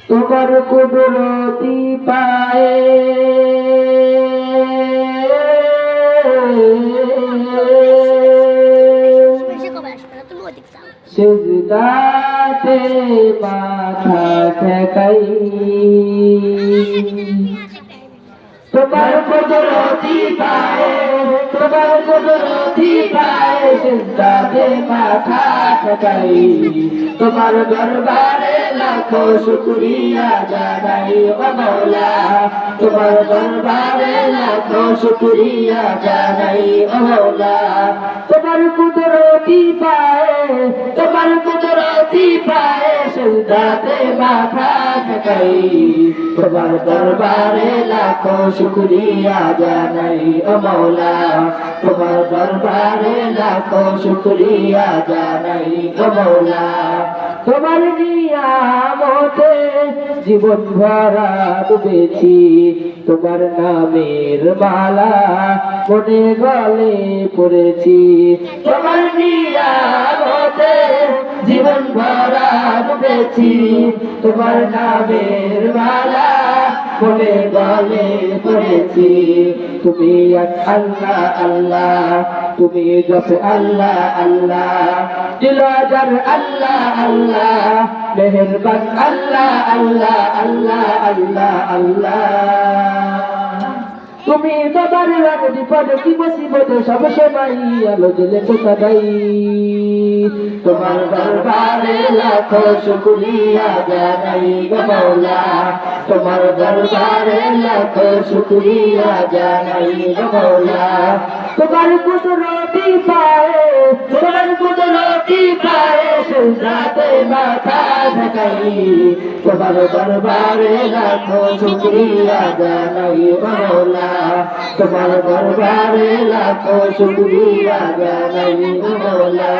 তোমার কুদরতি পায়ে সিজদাতে মাথা ঠেকাই তোমার কুদরতি পায়ে সিজদাতে মাথা ঠেকাই তোমার দরবারে লাখো শুকরিয়া জানাই ও মওলা তোমার দরবারে লাখো শুকরিয়া জানাই ও মওলা তোমার কুদরতি পায়ে সিজদাতে মাথা ঠেকাই তোমার দরবারে লাখো শুকরিয়া জানাই ও মওলা তোমার দরবারে লাখো শুকরিয়া জানাই ও মওলা তোমার নিয়ামতে জীবন ভরা ডুবেছি তোমার নামের মালা মনে গলে পড়েছি তোমার নিয়ামতে জীবন ভরা ডুবেছি তোমার নামের মালা মনে গলে পড়েছি তুমি এক আল্লাহ আল্লাহ তুমি যত আল্লাহ আল্লাহ দিলাদার আল্লাহ আল্লাহ মেহেরবান আল্লাহ আল্লাহ আল্লাহ আল্লাহ আল্লাহ তুমি তোমার বিপদে কি মুসিবতে সব সময় আলো দিলে তো সদাই তোমার দরবারে লাখো শুকরিয়া জানাই গো মওলা তোমার দরবারে লাখো শুকরিয়া জানাই গো মওলা তোমার কুদরতি পায়ে সিজদাতে মাথা ঠেকাই তোমার দরবারে লাখো শুকরিয়া জানাই গো মওলা তোমার দরবারে লাখো শুকরিয়া জানাই গো মওলা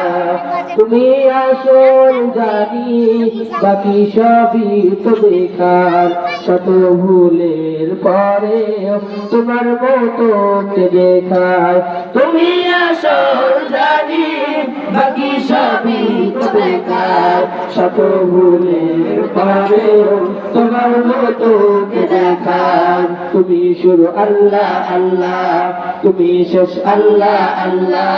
তুমি আসল জানি বাকি সবই তো বেকার শত ভুলের পরে তোমার মতো কে দেখায় তুমি আসল জানি বাকি সবই তো বেকার শত ভুলের পরে তোমার মতো কে দেখায় তুমি শুরু আল্লাহ আল্লাহ তুমি শেষ আল্লাহ আল্লাহ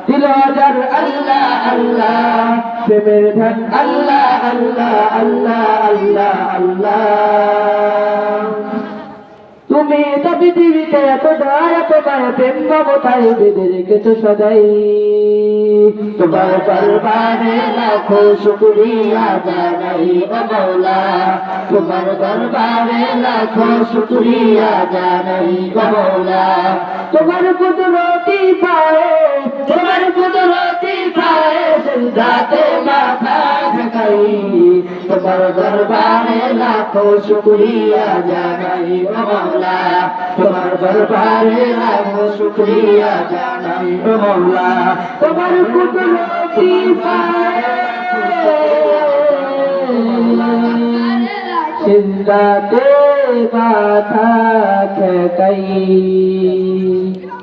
দিলাদার আল্লাহ আল্লাহ প্রেমের ধন আল্লাহ আল্লাহ আল্লাহ আল্লাহ আল্লাহ তুমি তো পৃথিবীতে এত দয়া তোমার প্রেম মমতায় বেঁধে রেখেছো সদাই তোমার দরবারে লাখো শুকরিয়া জানাই ও মওলা তোমার দরবারে লাখো শুকরিয়া জানাই ও মওলা তোমার কুদরতি পায়ে সিজদাতে মাথা ঠেকাই তোমার দরবারে লাখো শুকরিয়া জানাই ও মওলা তোমার দরবারে লাখো শুকরিয়া জানাই ও মওলা তোমার কুদরতি পায়ে সিজদাতে মাথা ঠেকাই